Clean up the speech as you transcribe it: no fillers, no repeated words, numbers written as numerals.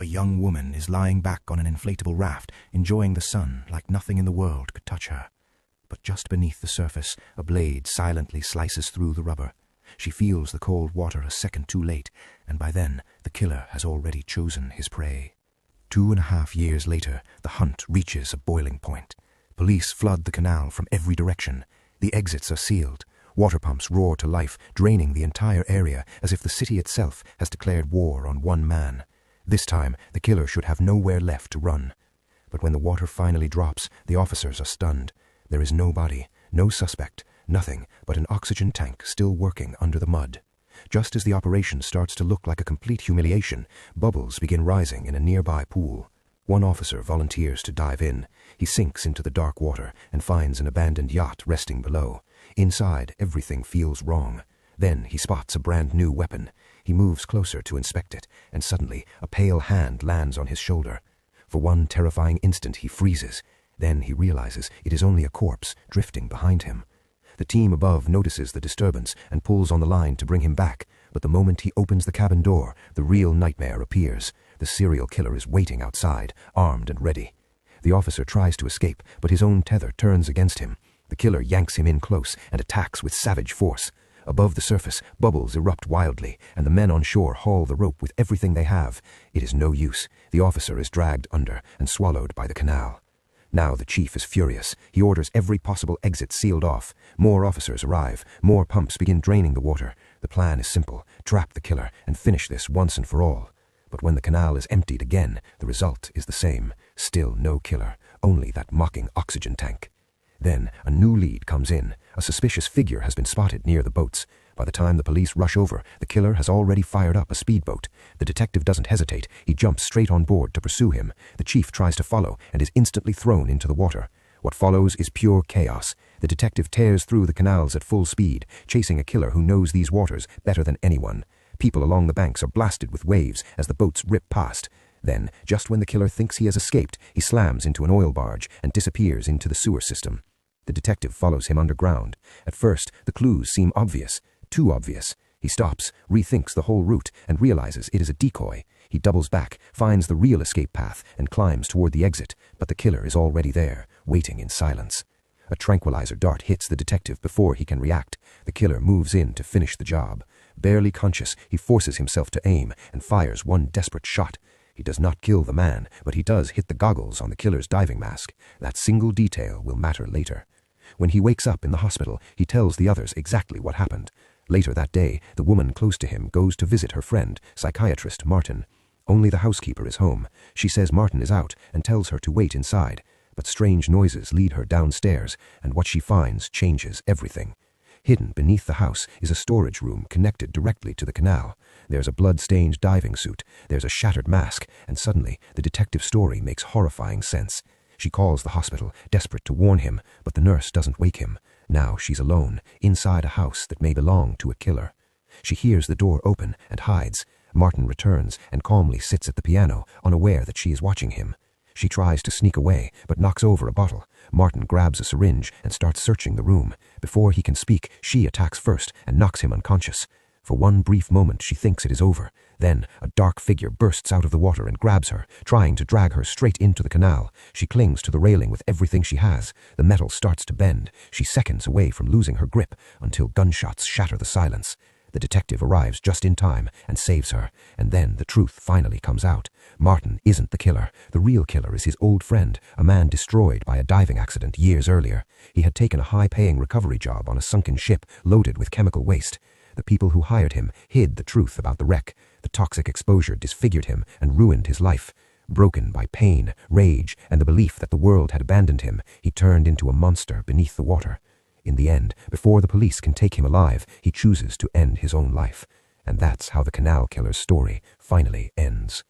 A young woman is lying back on an inflatable raft, enjoying the sun like nothing in the world could touch her. But just beneath the surface, a blade silently slices through the rubber. She feels the cold water a second too late, and by then, the killer has already chosen his prey. 2.5 years later, the hunt reaches a boiling point. Police flood the canal from every direction. The exits are sealed. Water pumps roar to life, draining the entire area as if the city itself has declared war on one man. This time, the killer should have nowhere left to run. But when the water finally drops, the officers are stunned. There is no body, no suspect, nothing but an oxygen tank still working under the mud. Just as the operation starts to look like a complete humiliation, bubbles begin rising in a nearby pool. One officer volunteers to dive in. He sinks into the dark water and finds an abandoned yacht resting below. Inside, everything feels wrong. Then he spots a brand new weapon. He moves closer to inspect it, and suddenly a pale hand lands on his shoulder. For one terrifying instant he freezes. Then he realizes it is only a corpse drifting behind him. The team above notices the disturbance and pulls on the line to bring him back, but the moment he opens the cabin door, the real nightmare appears. The serial killer is waiting outside, armed and ready. The officer tries to escape, but his own tether turns against him. The killer yanks him in close and attacks with savage force. Above the surface, bubbles erupt wildly, and the men on shore haul the rope with everything they have. It is no use. The officer is dragged under and swallowed by the canal. Now the chief is furious. He orders every possible exit sealed off. More officers arrive. More pumps begin draining the water. The plan is simple: trap the killer and finish this once and for all. But when the canal is emptied again, the result is the same. Still no killer, only that mocking oxygen tank. Then a new lead comes in. A suspicious figure has been spotted near the boats. By the time the police rush over, the killer has already fired up a speedboat. The detective doesn't hesitate. He jumps straight on board to pursue him. The chief tries to follow and is instantly thrown into the water. What follows is pure chaos. The detective tears through the canals at full speed, chasing a killer who knows these waters better than anyone. People along the banks are blasted with waves as the boats rip past. Then, just when the killer thinks he has escaped, he slams into an oil barge and disappears into the sewer system. The detective follows him underground. At first, the clues seem obvious, too obvious. He stops, rethinks the whole route, and realizes it is a decoy. He doubles back, finds the real escape path, and climbs toward the exit, but the killer is already there, waiting in silence. A tranquilizer dart hits the detective before he can react. The killer moves in to finish the job. Barely conscious, he forces himself to aim and fires one desperate shot. He does not kill the man, but he does hit the goggles on the killer's diving mask. That single detail will matter later. When he wakes up in the hospital, he tells the others exactly what happened. Later that day, the woman close to him goes to visit her friend, psychiatrist Martin. Only the housekeeper is home. She says Martin is out and tells her to wait inside. But strange noises lead her downstairs, and what she finds changes everything. Hidden beneath the house is a storage room connected directly to the canal. There's a blood-stained diving suit, there's a shattered mask, and suddenly the detective's story makes horrifying sense. She calls the hospital, desperate to warn him, but the nurse doesn't wake him. Now she's alone, inside a house that may belong to a killer. She hears the door open and hides. Martin returns and calmly sits at the piano, unaware that she is watching him. She tries to sneak away, but knocks over a bottle. Martin grabs a syringe and starts searching the room. Before he can speak, she attacks first and knocks him unconscious. For one brief moment, she thinks it is over. Then, a dark figure bursts out of the water and grabs her, trying to drag her straight into the canal. She clings to the railing with everything she has. The metal starts to bend. She's seconds away from losing her grip, until gunshots shatter the silence. The detective arrives just in time and saves her, and then the truth finally comes out. Martin isn't the killer. The real killer is his old friend, a man destroyed by a diving accident years earlier. He had taken a high-paying recovery job on a sunken ship loaded with chemical waste. The people who hired him hid the truth about the wreck. The toxic exposure disfigured him and ruined his life. Broken by pain, rage, and the belief that the world had abandoned him, he turned into a monster beneath the water. In the end, before the police can take him alive, he chooses to end his own life. And that's how the canal killer's story finally ends.